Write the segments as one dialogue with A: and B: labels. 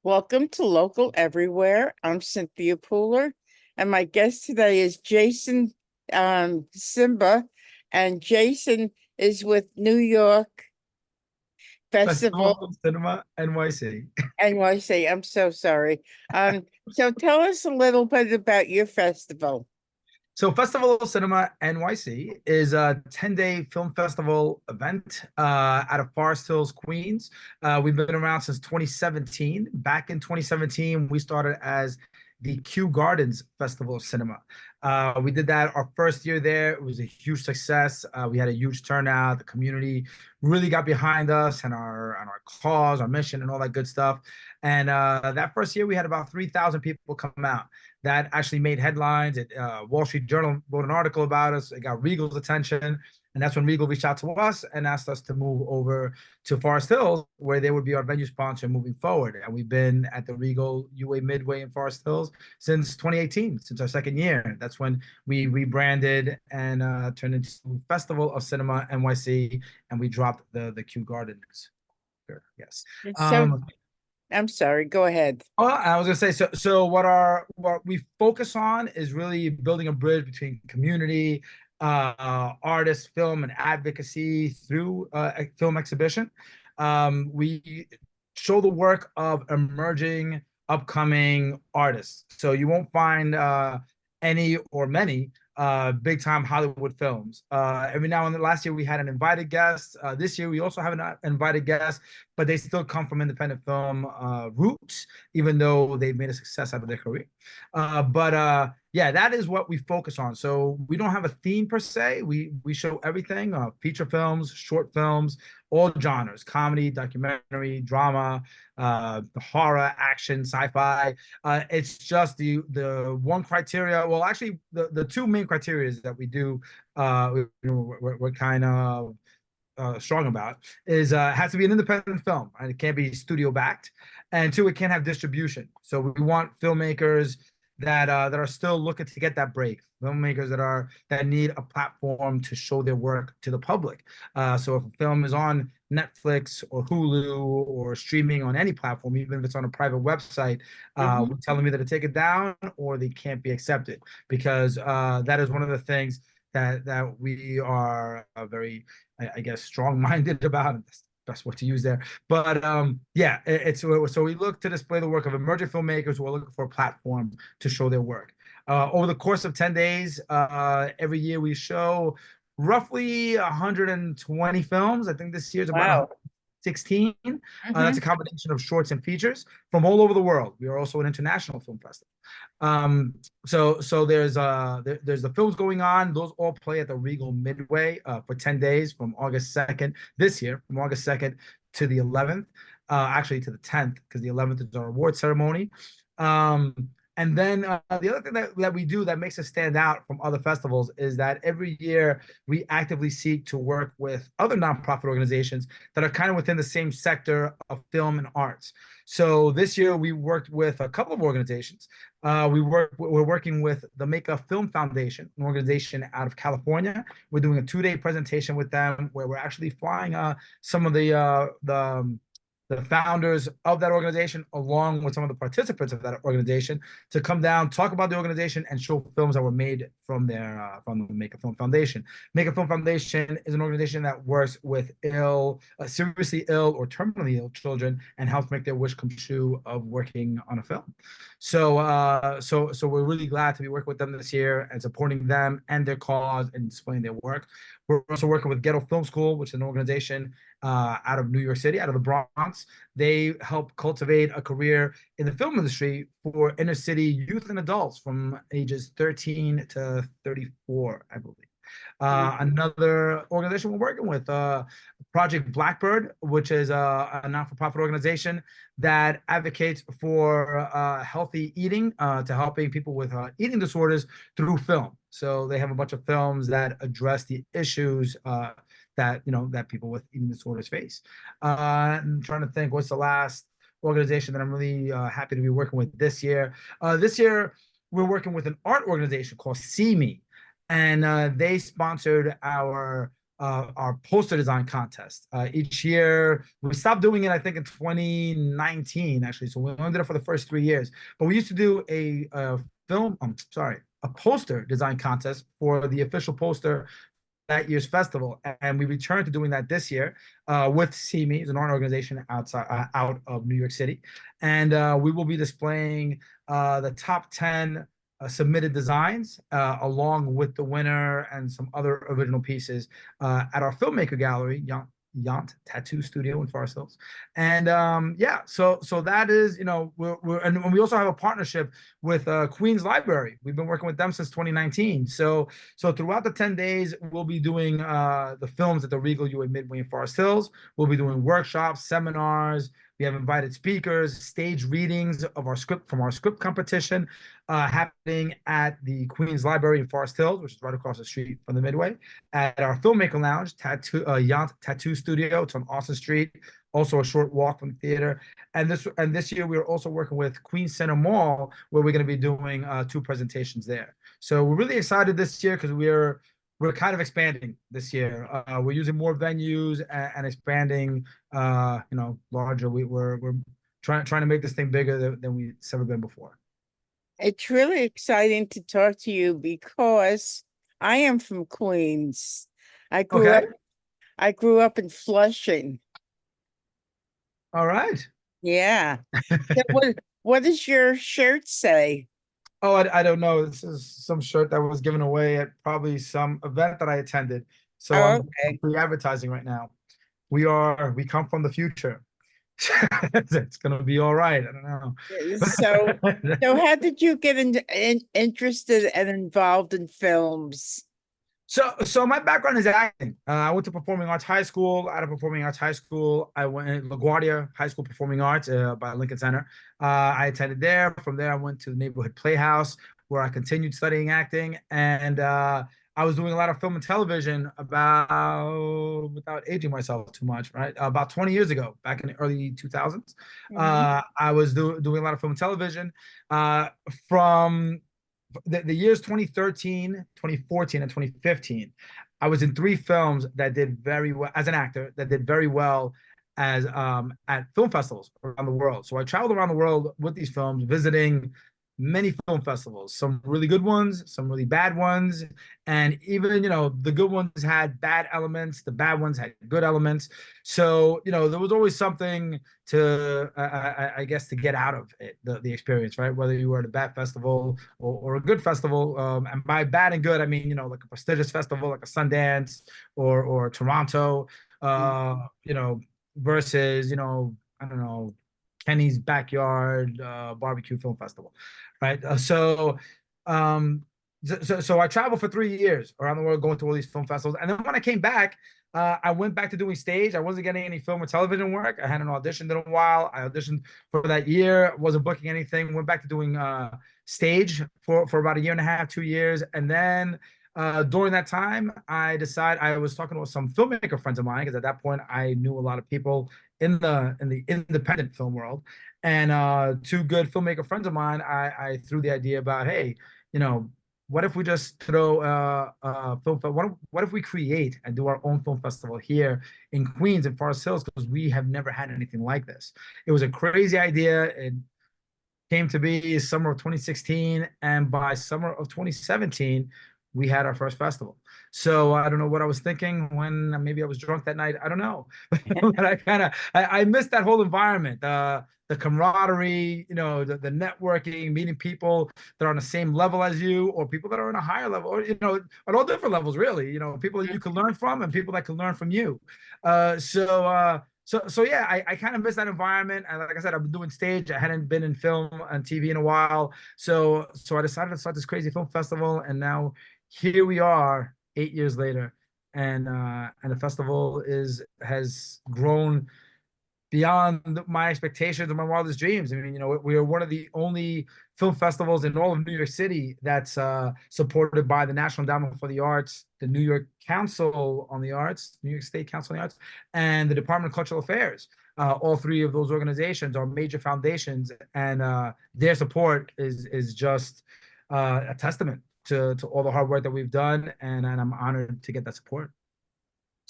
A: Welcome to Local Everywhere. I'm Cynthia Pooler, and my guest today is Jayson Simba. And Jayson is with New York
B: Festival
A: Festival
B: of Cinema NYC.
A: NYC. I'm so sorry. So tell us a little bit about your festival.
B: So, Festival of Cinema NYC is a 10-day film festival event out of Forest Hills, Queens. We've been around since 2017. Back in 2017, we started as the Kew Gardens Festival of Cinema. We did that our first year there. It was a huge success. We had a huge turnout. The community really got behind us and our cause, our mission, and all that good stuff. And that first year, we had about 3,000 people come out. That actually made headlines. Wall Street Journal wrote an article about us. It got Regal's attention, and that's when Regal reached out to us and asked us to move over to Forest Hills, where they would be our venue sponsor moving forward. And we've been at the Regal UA Midway in Forest Hills since 2018, since our second year. That's when we rebranded and turned into Festival of Cinema NYC, and we dropped the Kew Gardens. Yes.
A: So
B: Um,
A: I'm sorry, go ahead.
B: Oh, I was gonna say so. What we focus on is really building a bridge between community, artists, film, and advocacy through a film exhibition. We show the work of emerging, upcoming artists. So you won't find any or many big time Hollywood films. Every now and then, last year we had an invited guest. This year we also have an invited guest, but they still come from independent film roots, even though they've made a success out of their career. But yeah, that is what we focus on. So we don't have a theme per se. We show everything: feature films, short films, all genres: comedy, documentary, drama, horror, action, sci-fi. It's just the one criteria. Well, actually, the two main criteria that we do, we're kind of strong about is it has to be an independent film and it can't be studio backed, and two, it can't have distribution. So we want filmmakers that are still looking to get that break, filmmakers that need a platform to show their work to the public. So if a film is on Netflix or Hulu or streaming on any platform, even if it's on a private website,
A: Mhm.
B: we tell them either to take it down or they can't be accepted, because that is one of the things that we are very, I guess, strong-minded about. That's what to use there. But yeah, it's so we look to display the work of emerging filmmakers who are looking for a platform to show their work. Over the course of 10 days, every year we show roughly 120 films. I think this year's about
A: Wow.
B: 116. That's a
A: Hmm.
B: combination of shorts and features from all over the world. We are also an international film festival. So there's the films going on. Those all play at the Regal Midway for 10 days from August 2nd this year, from August 2nd to the 11th, actually to the 10th, because the 11th is our award ceremony. Um, and then the other thing that we do that makes us stand out from other festivals is that every year we actively seek to work with other nonprofit organizations that are kind of within the same sector of film and arts. So this year we worked with a couple of organizations. We're working with the Make a Film Foundation, an organization out of California. We're doing a 2-day presentation with them where we're actually flying some of the founders of that organization, along with some of the participants of that organization, to come down, talk about the organization, and show films that were made from the Make a Film Foundation. Make a Film Foundation is an organization that works with seriously ill or terminally ill children and helps make their wish come true of working on a film. So we're really glad to be working with them this year and supporting them and their cause and displaying their work. We're also working with Ghetto Film School, which is an organization out of New York City, out of the Bronx. They help cultivate a career in the film industry for inner city youth and adults from ages 13 to 34, I believe. Another organization we're working with, Project Blackbird, which is a not-for-profit organization that advocates for healthy eating, to helping people with eating disorders through film. So they have a bunch of films that address the issues that people with eating disorders face. I'm trying to think what's the last organization that I'm really happy to be working with this year. This year we're working with an art organization called See Me, and they sponsored our our poster design contest. Each year, we stopped doing it, I think, in 2019, actually. So we only did it for the first 3 years. But we used to do a poster design contest for the official poster that year's festival, and we returned to doing that this year with CME, an art organization out of New York City, and we will be displaying the top 10 submitted designs along with the winner and some other original pieces at our filmmaker gallery, Yant Tattoo Studio in Forest Hills. And yeah, so that is, and we also have a partnership with Queens Library. We've been working with them since 2019. So throughout the 10 days, we'll be doing the films at the Regal UA Midway in Forest Hills. We'll be doing workshops, seminars. We have invited speakers, stage readings of our script from our script competition happening at the Queens Library in Forest Hills, which is right across the street from the Midway, at our filmmaker lounge, Yant Tattoo Studio. It's on Austin Street, also a short walk from the theater. And this year, we're also working with Queens Center Mall, where we're going to be doing 2 presentations there. So we're really excited this year because we're kind of expanding this year. We're using more venues and expanding, larger. We're trying to make this thing bigger than we've ever been before.
A: It's really exciting to talk to you because I am from Queens. I grew
B: Okay.
A: up I grew up in Flushing.
B: All right.
A: Yeah. So what does your shirt say?
B: Oh, I don't know. This is some shirt that was given away at probably some event that I attended. So
A: Oh,
B: I'm
A: okay.
B: free advertising right now. We come from the future. It's gonna be all right. I
A: So
B: don't know.
A: so how did you get interested and involved in films?
B: So my background is acting. I went to performing arts high school. Out of performing arts high school, I went to LaGuardia High School Performing Arts by Lincoln Center. I attended there. From there, I went to the neighborhood playhouse where I continued studying acting, and I was doing a lot of film and television without aging myself too much, right? About 20 years ago, back in the early 2000s,
A: Mhm.
B: I was doing a lot of film and television. From the years 2013, 2014, and 2015, I was in 3 films that did very well as an actor, that did very well as at film festivals around the world. So I traveled around the world with these films, visiting many film festivals, some really good ones, some really bad ones, and even the good ones had bad elements, the bad ones had good elements. So there was always something to I guess to get out of it, the experience, right? Whether you were at a bad festival or a good festival, and by bad and good I mean like a prestigious festival like a Sundance or Toronto, versus I don't know, Kenny's backyard barbecue film festival, right? So I traveled for 3 years around the world going to all these film festivals, and then when I came back, I went back to doing stage. I wasn't getting any film or television work. I hadn't auditioned in a while. I auditioned for that year, wasn't booking anything. Went back to doing stage for about a year and a half, 2 years, and then during that time, I was talking to some filmmaker friends of mine because at that point I knew a lot of people in the independent film world, and 2 good filmmaker friends of mine, I threw the idea about, hey, what if we just throw film? What if we create and do our own film festival here in Queens and Forest Hills, because we have never had anything like this. It was a crazy idea. It came to be summer of 2016, and by summer of 2017 we had our first festival. So I don't know what I was thinking when maybe I was drunk that night. I don't know, but I missed that whole environment, the camaraderie, the networking, meeting people that are on the same level as you, or people that are on a higher level, or at all different levels, really. People that you can learn from and people that can learn from you. So yeah, I kind of miss that environment. And like I said, I've been doing stage. I hadn't been in film and TV in a while. So I decided to start this crazy film festival, and now here we are 8 years later, and the festival has grown beyond my expectations and my wildest dreams. I mean, we are one of the only film festivals in all of New York City that's supported by the National Endowment for the Arts, the New York Council on the Arts, New York State Council on the Arts, and the Department of Cultural Affairs. All 3 of those organizations are major foundations, and their support is just a testament to all the hard work that we've done, and I'm honored to get that support.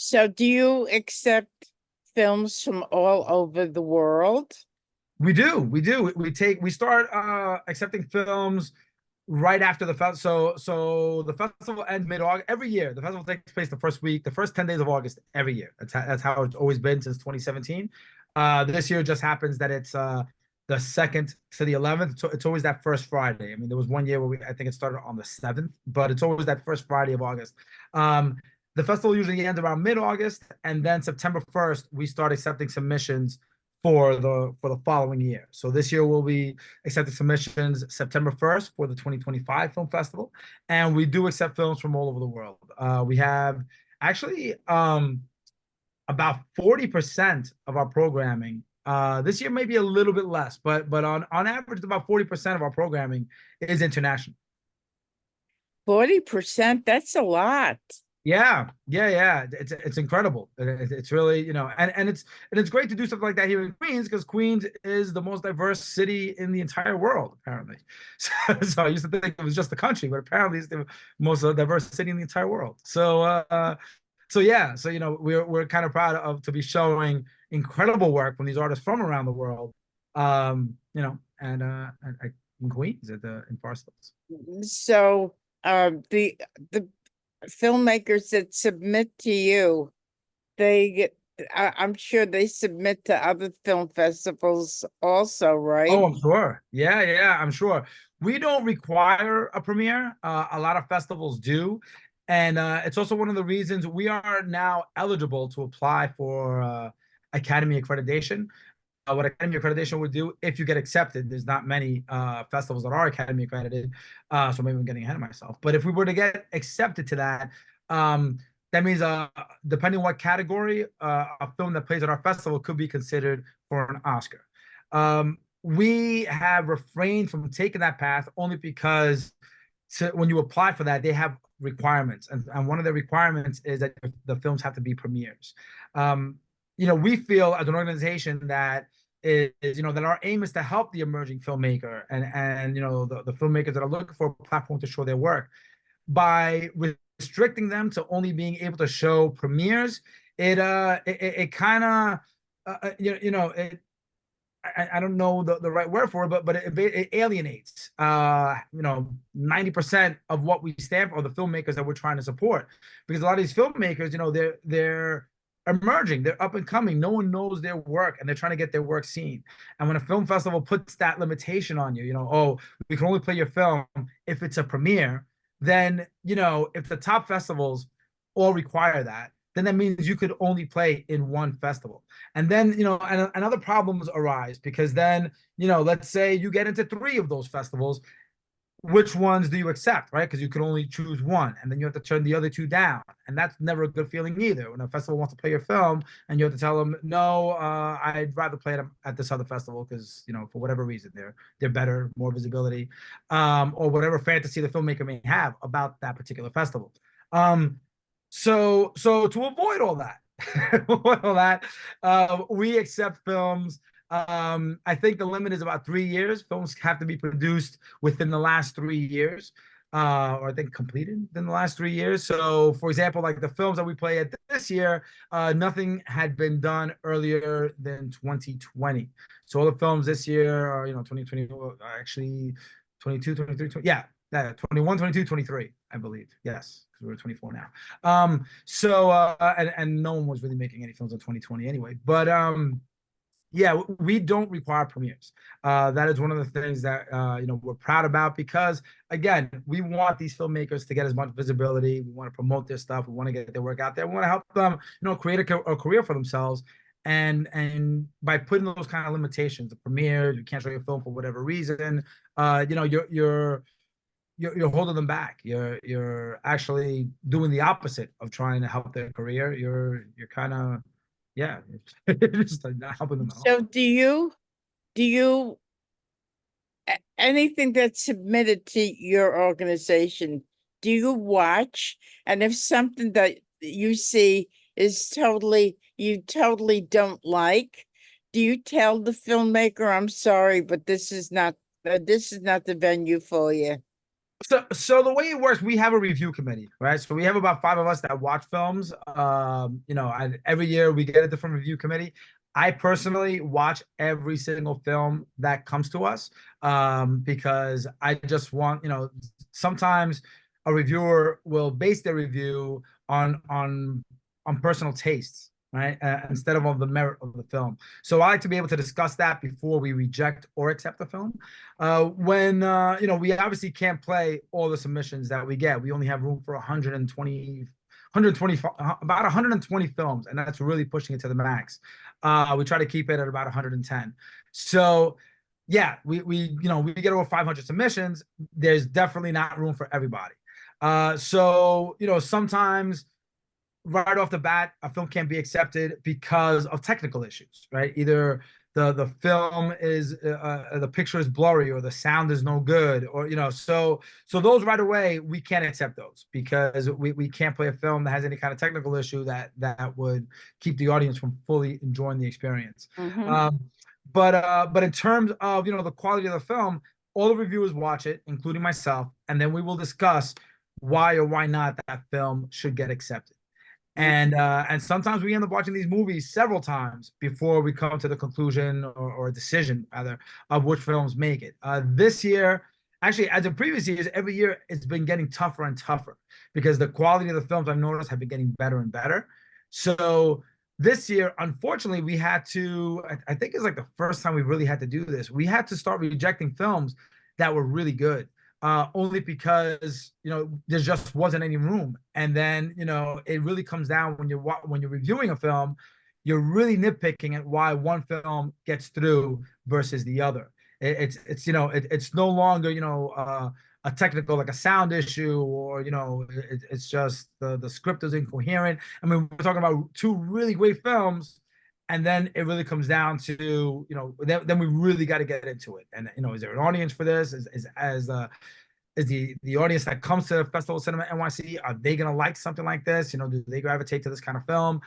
A: So do you accept films from all over the world?
B: We do, we start accepting films right after the festival. So the festival ends mid-August every year. The festival takes place the first week, the first 10 days of August every year. That's how it's always been since 2017. This year just happens that it's the 2nd to the 11th. So it's always that first Friday. I mean, there was one year where I think it started on the 7th, but it's always that first Friday of August. The festival usually ends around mid-August, and then September 1st, we start accepting submissions for the following year. So this year we'll be accepting submissions September 1st for the 2025 film festival, and we do accept films from all over the world. We have actually about 40% of our programming. This year maybe a little bit less, but on average about 40% of our programming is international.
A: 40%, that's a lot.
B: Yeah. It's incredible. It's really, and it's great to do something like that here in Queens, because Queens is the most diverse city in the entire world, apparently. So I used to think it was just the country, but apparently it's the most diverse city in the entire world. So yeah, so we're kind of proud of to be showing incredible work from these artists from around the world, and in Queens in Forest Hills.
A: So the filmmakers that submit to you, I'm sure they submit to other film festivals also, right?
B: Oh, I'm sure. Yeah, I'm sure. We don't require a premiere. A lot of festivals do. And it's also one of the reasons we are now eligible to apply for Academy accreditation. What Academy accreditation would do, if you get accepted, there's not many festivals that are Academy accredited, so maybe I'm getting ahead of myself. But if we were to get accepted to that, that means depending on what category, a film that plays at our festival could be considered for an Oscar. We have refrained from taking that path only because when you apply for that, they have requirements, and one of the requirements is that the films have to be premieres. We feel as an organization that that our aim is to help the emerging filmmaker and the filmmakers that are looking for a platform to show their work. By restricting them to only being able to show premieres, it kind of I don't know the right word for it, but it alienates 90% of what we stand for, the filmmakers that we're trying to support, because a lot of these filmmakers, they're emerging, they're up and coming, no one knows their work, and they're trying to get their work seen. And when a film festival puts that limitation on you, oh, we can only play your film if it's a premiere, then if the top festivals all require that, then that means you could only play in one festival. And then, and other problems arise, because then, let's say you get into 3 of those festivals, which ones do you accept, right? Because you can only choose one, and then you have to turn the other 2 down. And that's never a good feeling either. When a festival wants to play your film and you have to tell them, no, I'd rather play them at this other festival because, for whatever reason, they're better, more visibility, or whatever fantasy the filmmaker may have about that particular festival. So to avoid all that, we accept films. I think the limit is about 3 years. Films have to be produced within the last 3 years, or I think completed in the last 3 years. So, for example, like the films that we play at this year, nothing had been done earlier than 2020. So all the films this year are, 2020, actually 22, 23, 20, yeah, 21, 22, 23, I believe. Yes, because we're 24 now. And no one was really making any films in 2020 anyway. But yeah, we don't require premieres. That is one of the things that we're proud about, because again, we want these filmmakers to get as much visibility. We want to promote their stuff. We want to get their work out there. We want to help them, create a career for themselves. And by putting those kind of limitations, the premiere, you can't show your film for whatever reason, you're holding them back. You're actually doing the opposite of trying to help their career. You're kind of, yeah, just like not helping them at all.
A: So do you anything that's submitted to your organization, do you watch? And if something that you see is you totally don't like, do you tell the filmmaker, I'm sorry, but this is not the venue for you?
B: So the way it works, we have a review committee, right? So we have about five of us that watch films. Every year we get a different review committee. I personally watch every single film that comes to us, because I just want, sometimes a reviewer will base their review on personal tastes, right? Instead of on the merit of the film. So I like to be able to discuss that before we reject or accept the film. When we obviously can't play all the submissions that we get. We only have room for 120, about 120 films, and that's really pushing it to the max. We try to keep it at about 110. So yeah, we get over 500 submissions. There's definitely not room for everybody. So sometimes right off the bat, a film can't be accepted because of technical issues, right? Either the film is the picture is blurry, or the sound is no good, or so those right away we can't accept those, because we can't play a film that has any kind of technical issue that would keep the audience from fully enjoying the experience.
A: Mm-hmm.
B: But in terms of the quality of the film, all the reviewers watch it, including myself, and then we will discuss why or why not that film should get accepted. And sometimes we end up watching these movies several times before we come to the conclusion, or a decision rather, of which films make it. This year, actually, as in previous years, every year it's been getting tougher and tougher, because the quality of the films I've noticed have been getting better and better. So this year, unfortunately, we had to, I think it's like the first time we really had to do this. We had to start rejecting films that were really good, only because there just wasn't any room. And then it really comes down when you're reviewing a film, you're really nitpicking at why one film gets through versus the other. It's no longer a technical, like a sound issue, or it's just the script is incoherent. I mean, we're talking about two really great films, and then it really comes down to then we really got to get into it. And is there an audience for this? Is the audience that comes to Festival of Cinema NYC, are they gonna like something like this? Do they gravitate to this kind of film?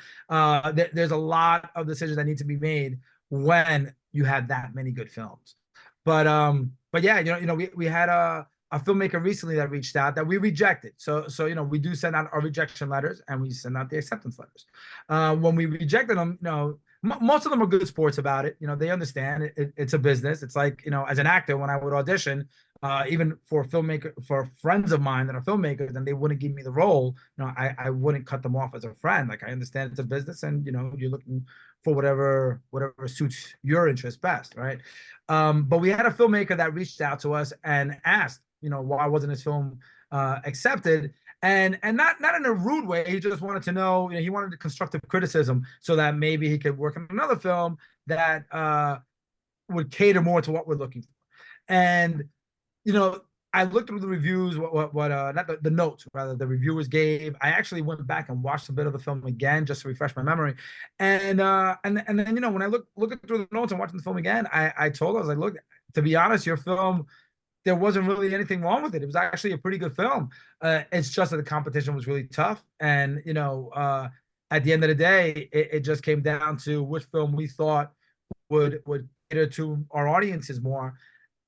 B: There's a lot of decisions that need to be made when you have that many good films. But yeah, we had a filmmaker recently that reached out that we rejected. So we do send out our rejection letters, and we send out the acceptance letters. When we rejected them, most of them are good sports about it. They understand it's a business. It's like, as an actor, when I would audition, even for friends of mine that are filmmakers, and they wouldn't give me the role, I wouldn't cut them off as a friend. Like, I understand it's a business, and you're looking for whatever suits your interest best, right? But we had a filmmaker that reached out to us and asked, why wasn't his film accepted? And not in a rude way. He just wanted to know. He wanted constructive criticism, so that maybe he could work on another film that would cater more to what we're looking for. And I looked through the reviews, what not the notes, rather, the reviewers gave. I actually went back and watched a bit of the film again just to refresh my memory. And then when I looking through the notes and watching the film again, I told her, I was like, look, to be honest, your film, there wasn't really anything wrong with it. It was actually a pretty good film. It's just that the competition was really tough, and at the end of the day, it just came down to which film we thought would cater to our audiences more.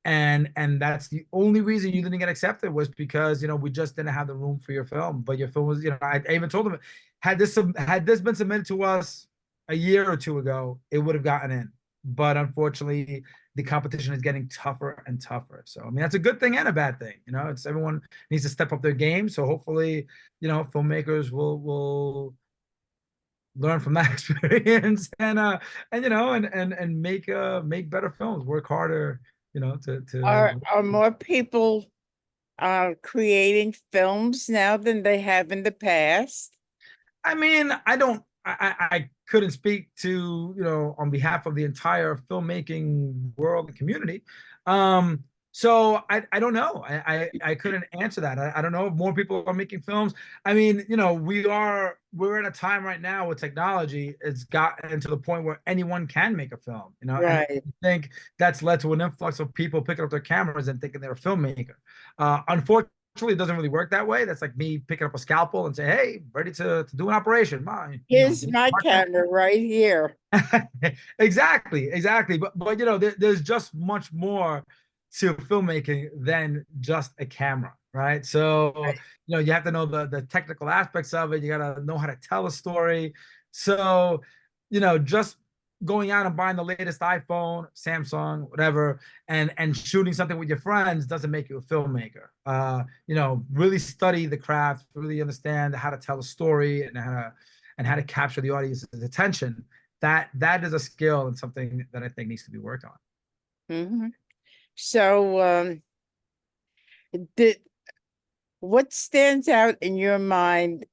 B: And that's the only reason you didn't get accepted, was because we just didn't have the room for your film. But your film was, I even told them, had this been submitted to us a year or two ago, it would have gotten in. But unfortunately, the competition is getting tougher and tougher. So I mean, that's a good thing and a bad thing. It's everyone needs to step up their game. So hopefully, filmmakers will learn from that experience, and make better films, work harder, to
A: Are more people creating films now than they have in the past?
B: I mean, I couldn't speak to, on behalf of the entire filmmaking world and community. So I don't know. I couldn't answer that. I don't know if more people are making films. I mean, we're in a time right now with technology. It's gotten to the point where anyone can make a film, and I
A: Right.
B: think that's led to an influx of people picking up their cameras and thinking they're a filmmaker. Unfortunately, it doesn't really work that way. That's like me picking up a scalpel and say, "Hey, ready to do an operation."
A: Here's my camera right here.
B: Exactly. But there's just much more to filmmaking than just a camera, right? So,
A: Right.
B: you have to know the technical aspects of it. You got to know how to tell a story. So, just going out and buying the latest iPhone, Samsung, whatever, and shooting something with your friends doesn't make you a filmmaker. Really study the craft, really understand how to tell a story and how to capture the audience's attention. That is a skill and something that I think needs to be worked on.
A: Hmm. So, did what stands out in your mind?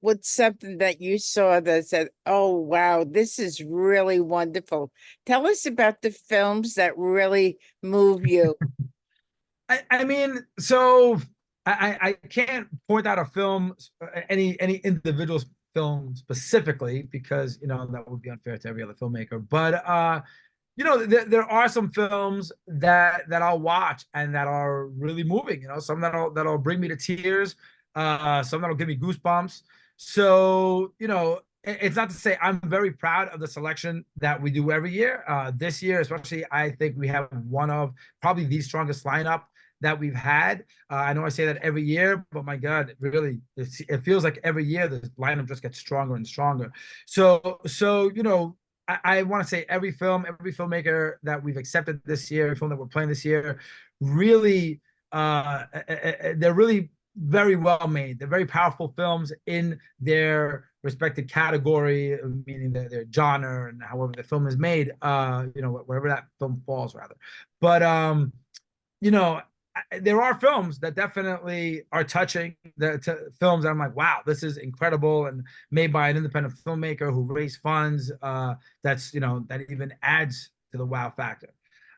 A: What's something that you saw that said, "Oh, wow, this is really wonderful." Tell us about the films that really move you.
B: I mean, so I can't point out a film, any individual film specifically, because that would be unfair to every other filmmaker. But there are some films that I'll watch and that are really moving. Some that'll bring me to tears, some that'll give me goosebumps. So it's not to say I'm very proud of the selection that we do every year. This year, especially, I think we have one of probably the strongest lineup that we've had. I know I say that every year, but my God, it feels like every year the lineup just gets stronger and stronger. So I want to say every filmmaker that we've accepted this year, every film that we're playing this year, really, they're really very well made. They're very powerful films in their respective category, meaning their genre and however the film is made. Wherever that film falls, rather. But you know, there are films that definitely are touching films that I'm like, wow, this is incredible and made by an independent filmmaker who raised funds. That even adds to the wow factor.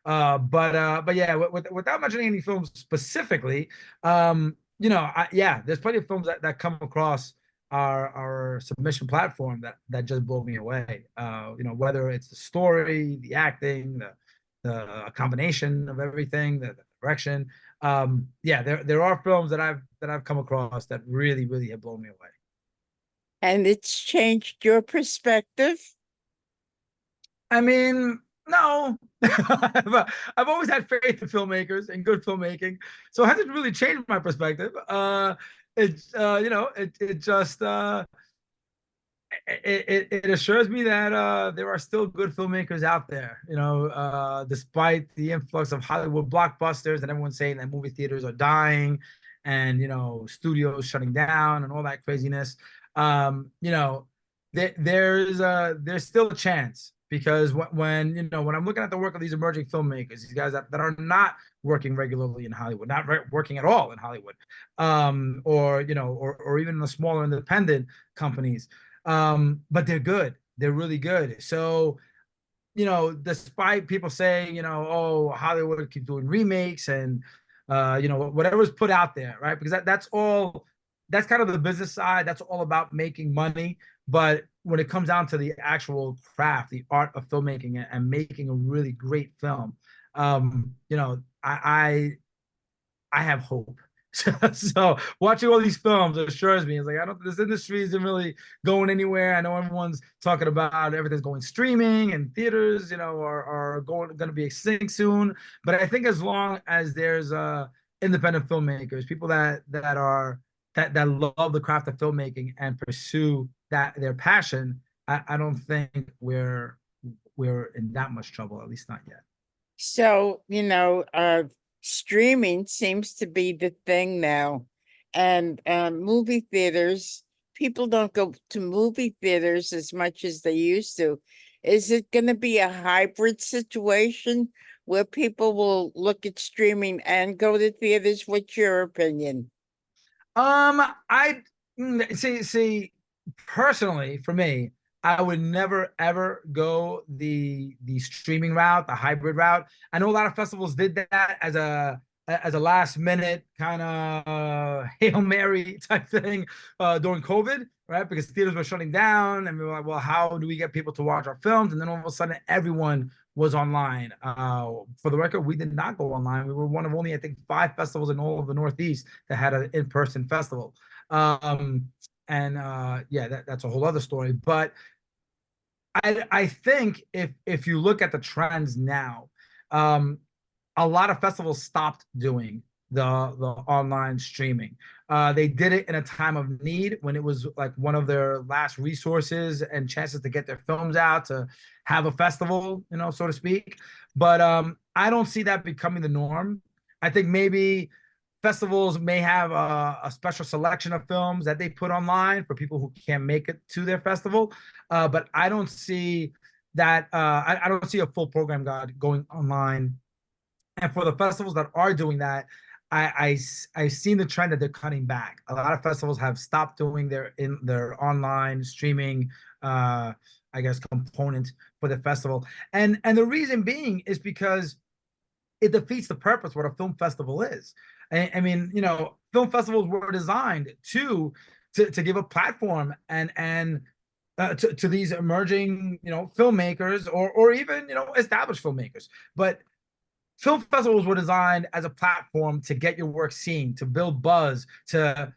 B: But yeah, without mentioning any films specifically, there's plenty of films that come across our submission platform that just blow me away. Whether it's the story, the acting, the combination of everything, the direction. There are films that I've come across that really, really have blown me away.
A: And it's changed your perspective.
B: I mean, no, I've always had faith in filmmakers and good filmmaking, so it hasn't really changed my perspective. It's it just it assures me that there are still good filmmakers out there, despite the influx of Hollywood blockbusters and everyone saying that movie theaters are dying and studios shutting down and all that craziness. There's still a chance, because when I'm looking at the work of these emerging filmmakers, these guys that are not working regularly in Hollywood, not working at all in Hollywood, or even in the smaller independent companies, but they're good. They're really good. So, despite people saying, oh, Hollywood keeps doing remakes and, whatever's put out there, right? Because that's kind of the business side. That's all about making money. But when it comes down to the actual craft, the art of filmmaking and making a really great film, I have hope. So watching all these films assures me, it's like, this industry isn't really going anywhere. I know everyone's talking about everything's going streaming and theaters, are going to be extinct soon. But I think as long as there's independent filmmakers, people that love the craft of filmmaking and pursue their passion, I don't think we're in that much trouble, at least not yet.
A: So, streaming seems to be the thing now. And movie theaters, people don't go to movie theaters as much as they used to. Is it going to be a hybrid situation where people will look at streaming and go to theaters? What's your opinion?
B: I see. Personally, for me, I would never ever go the streaming route, the hybrid route. I know a lot of festivals did that as a last minute kind of Hail Mary type thing during COVID, right? Because theaters were shutting down, and we were like, well, how do we get people to watch our films? And then all of a sudden, everyone was online. For the record, we did not go online. We were one of only, I think, 5 festivals in all of the Northeast that had an in-person festival. Um, and that's a whole other story. But I think if you look at the trends now, um, a lot of festivals stopped doing the online streaming. They did it in a time of need when it was like one of their last resources and chances to get their films out to have a festival, so to speak. But I don't see that becoming the norm. I think maybe festivals may have a special selection of films that they put online for people who can't make it to their festival. But I don't see that. I don't see a full program guide going online. And for the festivals that are doing that, I've seen the trend that they're cutting back. A lot of festivals have stopped doing their online streaming, I guess, component for the festival, and the reason being is because it defeats the purpose what a film festival is. I mean, film festivals were designed to give a platform to these emerging, filmmakers or even, established filmmakers. But film festivals were designed as a platform to get your work seen, to build buzz, to,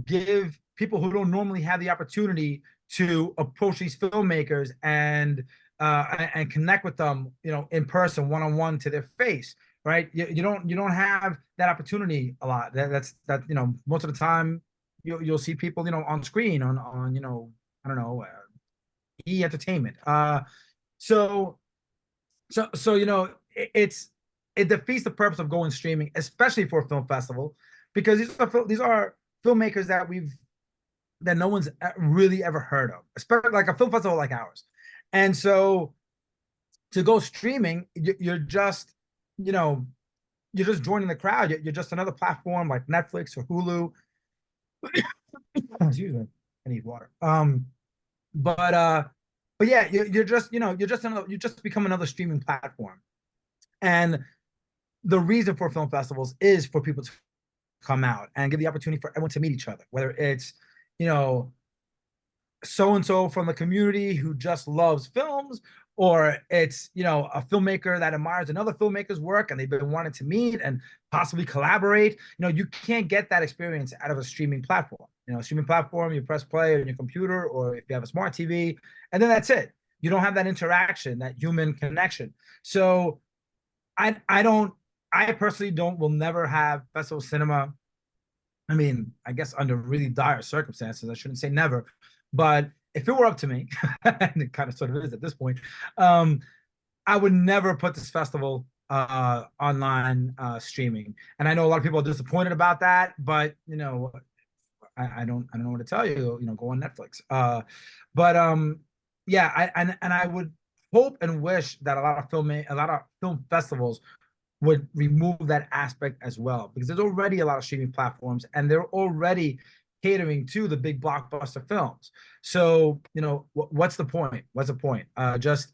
B: give people who don't normally have the opportunity to approach these filmmakers and connect with them, in person, one on one, to their face, right? You don't have that opportunity a lot. That most of the time you'll see people, on screen on I don't know, entertainment. So it defeats the purpose of going streaming, especially for a film festival, because these are filmmakers that no one's really ever heard of, especially like a film festival like ours. And so to go streaming, you're just you know you're just joining the crowd. You're just another platform like Netflix or Hulu. Excuse me, I need water. But yeah, you just become another streaming platform. And the reason for film festivals is for people to come out and give the opportunity for everyone to meet each other, whether it's, you know, so and so from the community who just loves films, or it's, a filmmaker that admires another filmmaker's work and they've been wanting to meet and possibly collaborate. You can't get that experience out of a streaming platform. A streaming platform, you press play on your computer or if you have a smart TV, and then that's it. You don't have that interaction, that human connection. So I don't I personally don't will never have festival cinema. I mean, I guess under really dire circumstances, I shouldn't say never, but if it were up to me, and it kind of sort of is at this point, um, I would never put this festival online streaming. And I know a lot of people are disappointed about that, but I don't know what to tell you. Go on Netflix. But yeah, and I would hope and wish that a lot of film festivals would remove that aspect as well, because there's already a lot of streaming platforms and they're already catering to the big blockbuster films. So, what's the point? What's the point? Just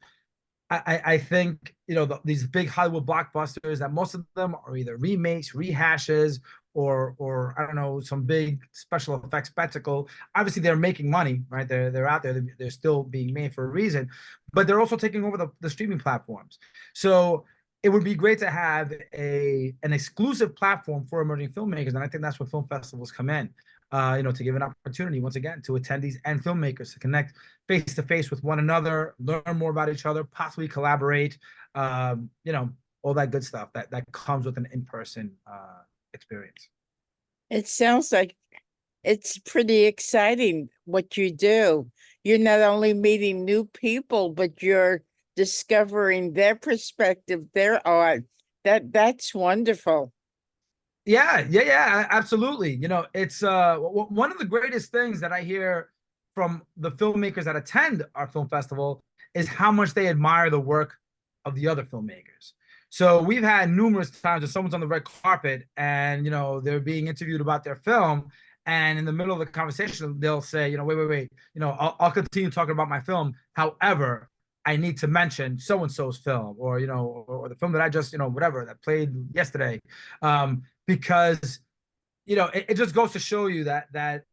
B: I think these big Hollywood blockbusters, that most of them are either remakes, rehashes, or I don't know, some big special effects spectacle. Obviously, they're making money, right? They're out there. They're still being made for a reason, but they're also taking over the streaming platforms. So it would be great to have an exclusive platform for emerging filmmakers, and I think that's where film festivals come in. To give an opportunity once again to attendees and filmmakers to connect face to face with one another, learn more about each other, possibly collaborate. All that good stuff that comes with an in-person experience.
A: It sounds like it's pretty exciting what you do. You're not only meeting new people, but you're discovering their perspective, their art. That's wonderful.
B: Yeah, absolutely. It's one of the greatest things that I hear from the filmmakers that attend our film festival is how much they admire the work of the other filmmakers. So we've had numerous times that someone's on the red carpet and they're being interviewed about their film, and in the middle of the conversation they'll say, wait, I'll continue talking about my film. However, I need to mention so and so's film, or the film that I just whatever that played yesterday. Because it just goes to show you that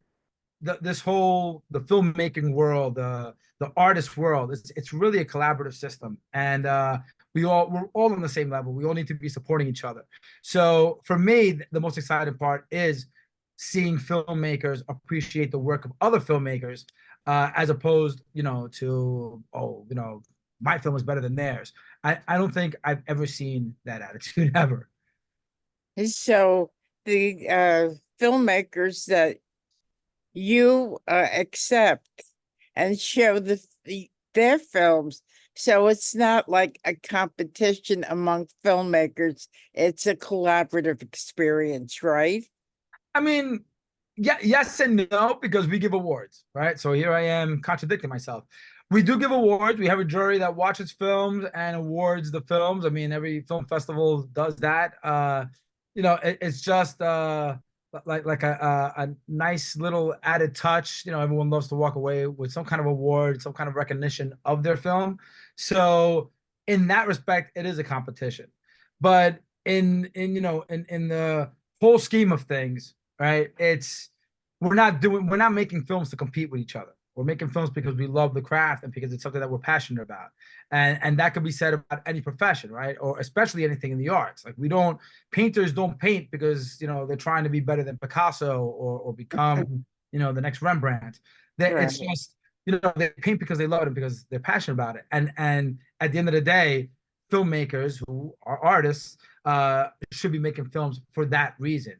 B: this whole the filmmaking world, the artist world, it's really a collaborative system, and we're all on the same level. We all need to be supporting each other. So for me, the most exciting part is seeing filmmakers appreciate the work of other filmmakers, as opposed to my film is better than theirs. I don't think I've ever seen that attitude ever.
A: So the filmmakers that you accept and show their films. So it's not like a competition among filmmakers. It's a collaborative experience, right?
B: I mean, yeah, yes and no, because we give awards, right? So here I am contradicting myself. We do give awards. We have a jury that watches films and awards the films. I mean, every film festival does that. It's just like a nice little added touch. Everyone loves to walk away with some kind of award, some kind of recognition of their film. So in that respect, it is a competition. But in the whole scheme of things, right? We're not making films to compete with each other. We're making films because we love the craft and because it's something that we're passionate about. And that could be said about any profession, right? Or especially anything in the arts. Like painters don't paint because, they're trying to be better than Picasso or become, the next Rembrandt. It's
A: Right.
B: just, they paint because they love it and because they're passionate about it. And at the end of the day, filmmakers who are artists should be making films for that reason.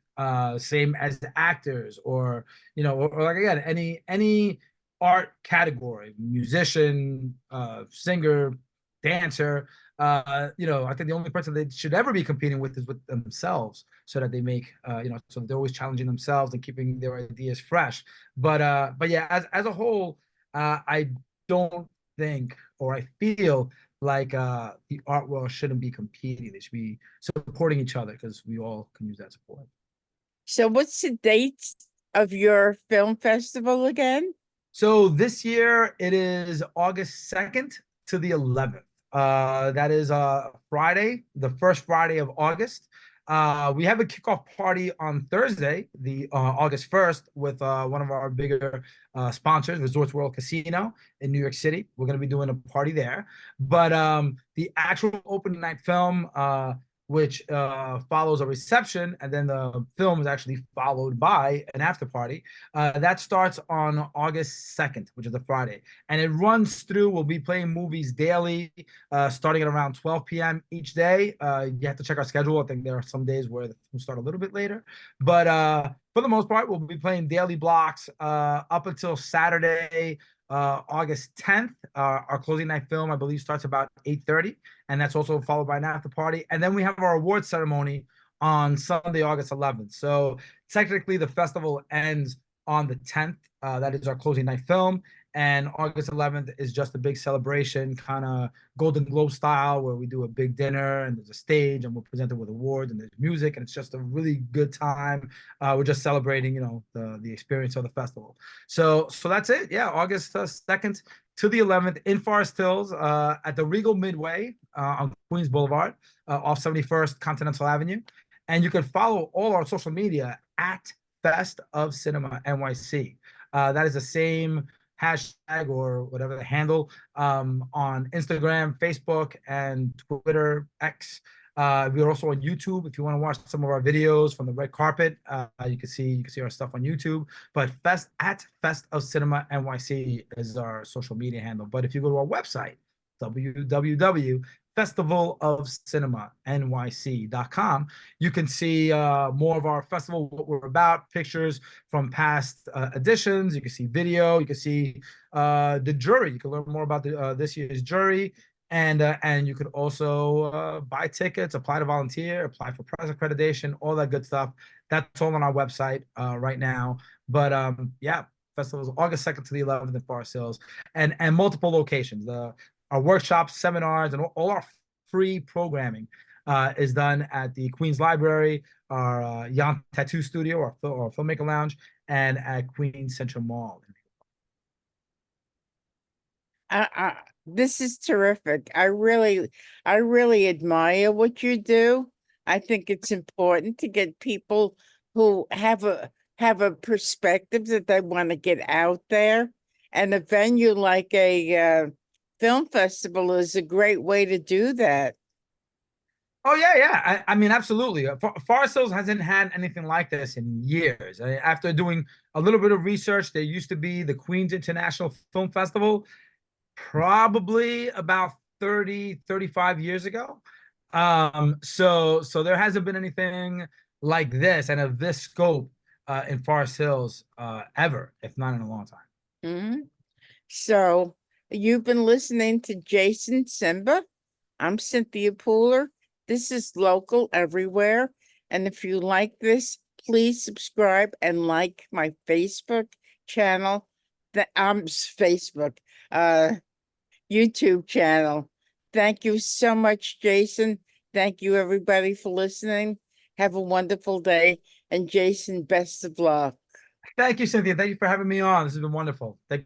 B: Same as actors or like again, any art category, musician, singer, dancer. I think the only person they should ever be competing with is with themselves, so that they make, so they're always challenging themselves and keeping their ideas fresh. But yeah, as a whole, I don't think, or I feel like the art world shouldn't be competing. They should be supporting each other because we all can use that support.
A: So what's the date of your film festival again?
B: So this year it is August 2nd to the 11th. That is Friday, the first Friday of August. We have a kickoff party on Thursday, the August 1st, with one of our bigger sponsors, Resorts World Casino in New York City. We're going to be doing a party there. But the actual opening night film, which follows a reception, and then the film is actually followed by an after party. That starts on August 2nd, which is a Friday. And it runs through, we'll be playing movies daily, starting at around 12 p.m. each day. You have to check our schedule. I think there are some days where we'll start a little bit later. But for the most part, we'll be playing daily blocks up until Saturday, August 10th. Our closing night film, I believe, starts about 8:30, and that's also followed by an after party. And then we have our award ceremony on Sunday, August 11th. So technically, the festival ends on the 10th. That is our closing night film. And August 11th is just a big celebration, kind of Golden Globe style, where we do a big dinner and there's a stage and we're presented with awards and there's music and it's just a really good time. We're just celebrating, the experience of the festival. So that's it. Yeah, August 2nd to the 11th in Forest Hills at the Regal Midway on Queens Boulevard off 71st Continental Avenue. And you can follow all our social media at Fest of Cinema NYC. That is the same hashtag or whatever the handle on Instagram, Facebook, and Twitter, X. We're also on YouTube. If you want to watch some of our videos from the red carpet, you can see our stuff on YouTube. But Fest of Cinema NYC is our social media handle. But if you go to our website, www.festivalofcinemanyc.com, you can see more of our festival, what we're about, pictures from past editions. You can see video. You can see the jury. You can learn more about this year's jury. And you could also buy tickets, apply to volunteer, apply for press accreditation, all that good stuff. That's all on our website right now. But yeah, festivals August 2nd to the 11th in Forest Hills, and multiple locations. Our workshops, seminars, and all our free programming is done at the Queens Library, our Yon Tattoo Studio, our Filmmaker Lounge, and at Queens Central Mall.
A: This is terrific. I really admire what you do. I think it's important to get people who have a perspective that they want to get out there. And a venue like a film festival is a great way to do that.
B: Oh yeah. I mean, absolutely. Forest Hills hasn't had anything like this in years. After doing a little bit of research, there used to be the Queens International Film Festival, probably about 35 years ago. So there hasn't been anything like this and of this scope in Forest Hills ever, if not in a long time.
A: Mhm. So you've been listening to Jayson Simba. I'm Cynthia Pooler. This is Local Everywhere. And if you like this, please subscribe and like my Facebook channel. Facebook, YouTube channel. Thank you so much, Jayson. Thank you, everybody, for listening. Have a wonderful day. And Jayson, best of luck.
B: Thank you, Cynthia. Thank you for having me on. This has been wonderful. Thank